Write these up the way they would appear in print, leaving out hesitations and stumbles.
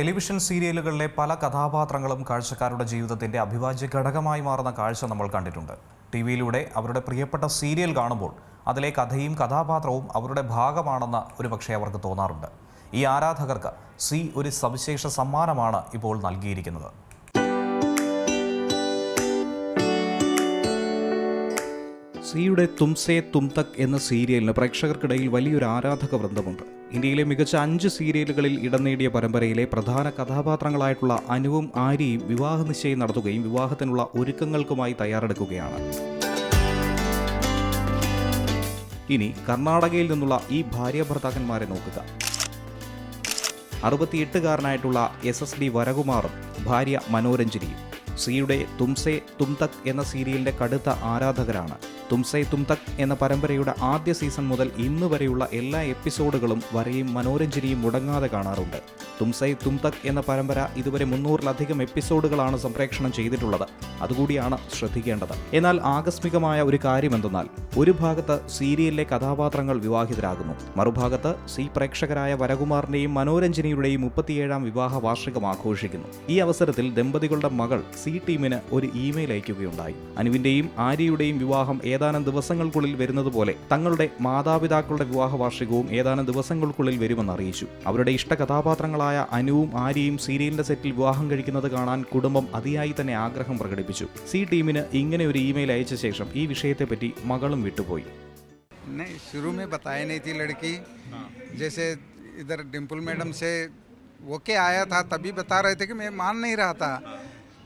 Television സീരിയലുകളിലെ പല കഥാപാത്രങ്ങളും കാഴ്ചക്കാരുടെ ജീവിതത്തിൻ്റെ അവിഭാജ്യ ഘടകമായി മാറുന്ന കാഴ്ച നമ്മൾ കണ്ടിട്ടുണ്ട്. ടിവിയിലൂടെ അവരുടെ പ്രിയപ്പെട്ട സീരിയൽ കാണുമ്പോൾ അതിലെ കഥയും കഥാപാത്രവും അവരുടെ ഭാഗമാണെന്ന് ഒരുപക്ഷെ അവർക്ക് തോന്നാറുണ്ട്. ഈ ആരാധകർക്ക് സി ഒരു സവിശേഷ സമ്മാനമാണ് ഇപ്പോൾ നൽകിയിരിക്കുന്നത്. സിയുടെ തുംസേ തും തക് എന്ന സീരിയലിന് പ്രേക്ഷകർക്കിടയിൽ വലിയൊരു ആരാധക വൃന്ദമുണ്ട്. ഇന്ത്യയിലെ മികച്ച 5 സീരിയലുകളിൽ ഇടം നേടിയ പരമ്പരയിലെ പ്രധാന കഥാപാത്രങ്ങളായിട്ടുള്ള അനുവും ആര്യയും വിവാഹ നിശ്ചയം നടത്തുകയും വിവാഹത്തിനുള്ള ഒരുക്കങ്ങൾക്കുമായി തയ്യാറെടുക്കുകയാണ്. ഇനി കർണാടകയിൽ നിന്നുള്ള ഈ ഭാര്യ ഭർത്താക്കന്മാരെ നോക്കുക. 68-കാരനായിട്ടുള്ള SSD വരകുമാറും ഭാര്യ മനോരഞ്ജനിയും സിയുടെ തുംസേ തും തക് എന്ന സീരിയലിന്റെ കടുത്ത ആരാധകരാണ്. തുംസേ തും തക് എന്ന പരമ്പരയുടെ ആദ്യ സീസൺ മുതൽ ഇന്ന് വരെയുള്ള എല്ലാ എപ്പിസോഡുകളും വരെയും മനോരഞ്ജനിയും മുടങ്ങാതെ കാണാറുണ്ട്. തുംസേ തും തക് എന്ന പരമ്പര ഇതുവരെ 300-ലധികം എപ്പിസോഡുകളാണ് സംപ്രേഷണം ചെയ്തിട്ടുള്ളത്. അതുകൂടിയാണ് ശ്രദ്ധിക്കേണ്ടത്. എന്നാൽ ആകസ്മികമായ ഒരു കാര്യമെന്തെന്നാൽ ഒരു ഭാഗത്ത് സീരിയലിലെ കഥാപാത്രങ്ങൾ വിവാഹിതരാകുന്നു, മറുഭാഗത്ത് സി പ്രേക്ഷകരായ വരകുമാറിന്റെയും മനോരഞ്ജനിയുടെയും 37-ാം വിവാഹ വാർഷികം ആഘോഷിക്കുന്നു. ഈ അവസരത്തിൽ ദമ്പതികളുടെ മകൾ സി ടീമിന് ഒരു ഇമെയിൽ അയക്കുകയുണ്ടായി. അനുവിന്റെയും ആര്യയുടെയും വിവാഹം ഏതാനും ദിവസങ്ങൾക്കുള്ളിൽ വരുന്നതുപോലെ തങ്ങളുടെ മാതാപിതാക്കളുടെ വിവാഹ വാർഷികവും ഏതാനും ദിവസങ്ങൾക്കുള്ളിൽ വരുമെന്ന് അറിയിച്ചു. അവരുടെ ഇഷ്ട കഥാപാത്രങ്ങളായ അനുവും ആര്യയും സീരിയലിന്റെ സെറ്റിൽ വിവാഹം കഴിക്കുന്നത് കാണാൻ കുടുംബം അതിയായി തന്നെ ആഗ്രഹം പ്രകടിപ്പിച്ചു. സി ടീമിന് ഇങ്ങനെ ഒരു ഇമെയിൽ അയച്ച ശേഷം ഈ വിഷയത്തെപ്പറ്റി മകളും വിട്ടുപോയി. शुरू में बताया नहीं थी लड़की, जैसे इधर डिम्पल मैडम से ओके आया था तभी बता रहे थे कि मैं मान नहीं रहा था.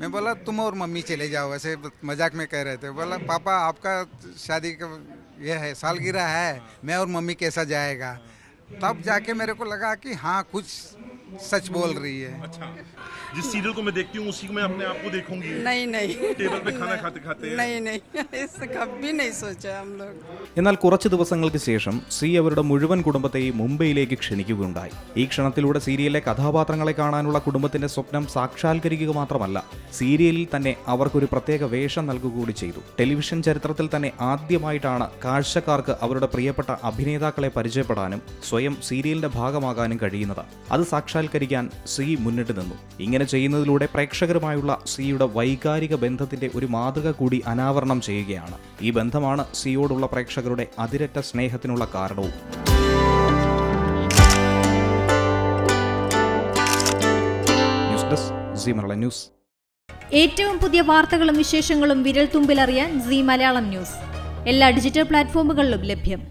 मैं बोला तुम और मम्मी चले जाओ, ऐसे मजाक में कह रहे थे. बोला पापा आपका शादी का ये है सालगिरह है, मैं और मम्मी कैसा जाएगा. तब जाके मेरे को लगा कि हाँ कुछ सच बोल रही है. अच्छा, जिस सीरियल को मैं देखती हूँ उसी को मैं अपने आप को देखूंगी. नहीं टेबल पे खाना खाते खाते नहीं इससे कभी नहीं सोचा हम लोग. എന്നാൽ കുറച്ച് ദിവസങ്ങൾക്ക് ശേഷം സി അവരുടെ മുഴുവൻ കുടുംബത്തെയും മുംബൈയിലേക്ക് ക്ഷണിക്കുകയുണ്ടായി. ഈ ക്ഷണത്തിലൂടെ സീരിയലിലെ കഥാപാത്രങ്ങളെ കാണാനുള്ള കുടുംബത്തിന്റെ സ്വപ്നം സാക്ഷാത്കരിക്കുക മാത്രമല്ല, സീരിയലിൽ തന്നെ അവർക്കൊരു പ്രത്യേക വേഷം നൽകുക കൂടി ചെയ്തു. ടെലിവിഷൻ ചരിത്രത്തിൽ തന്നെ ആദ്യമായിട്ടാണ് കാഴ്ചക്കാർക്ക് അവരുടെ പ്രിയപ്പെട്ട അഭിനേതാക്കളെ പരിചയപ്പെടാനും സ്വയം സീരിയലിന്റെ ഭാഗമാകാനും കഴിയുന്നത്. അത് സാക്ഷാത്കരിക്കാൻ സി മുന്നിട്ട് നിന്നു. ഇങ്ങനെ ചെയ്യുന്നതിലൂടെ പ്രേക്ഷകരുമായുള്ള സിയുടെ വൈകാരിക ബന്ധത്തിന്റെ ഒരു മാതൃക കൂടി അനാവരണം ചെയ്യുകയാണ്. ഈ ബന്ധമാണ് സിയോടുള്ള പ്രേക്ഷകരുടെ അതിരറ്റ സ്നേഹത്തിനുള്ള കാരണവും. News desk C Malayalam news. ഏറ്റവും പുതിയ വാർത്തകളും വിശേഷങ്ങളും വിരൽ തുമ്പിലറിയാൻ സി മലയാളം ന്യൂസ് എല്ലാ ഡിജിറ്റൽ പ്ലാറ്റ്ഫോമുകളിലും ലഭ്യം.